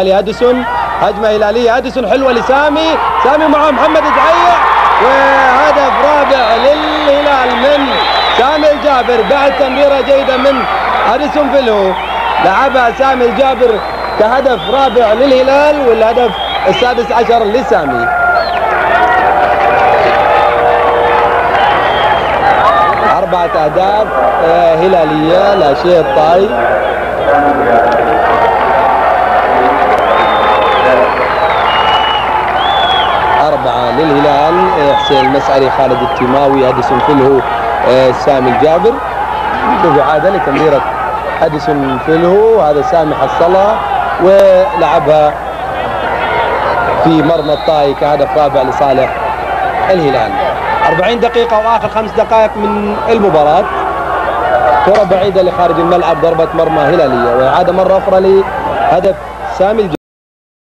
لهادسون، هجمه هلاليه. هادسون حلوه لسامي، سامي مع محمد زعيع، وهدف رابع للهلال من سامي الجابر بعد تمريره جيده من هادسون فيلهو. لعبها سامي الجابر كهدف رابع للهلال، والهدف السادس عشر لسامي. أربعة أهداف هلالية لا شيء الطاي. أربعة للهلال، حسين المسعري، خالد التيماوي، هادسون فيلهو، سامي الجابر. شوفوا عادة لتمريرة هادسون فيلهو، هذا سامي حصلها ولعبها في مرمى الطاي كهدف رابع لصالح الهلال. 40 دقيقة وآخر 5 دقائق من المباراة. كرة بعيدة لخارج الملعب، ضربة مرمى هلالية، وإعادة مرة أخرى لهدف سامي الجابر.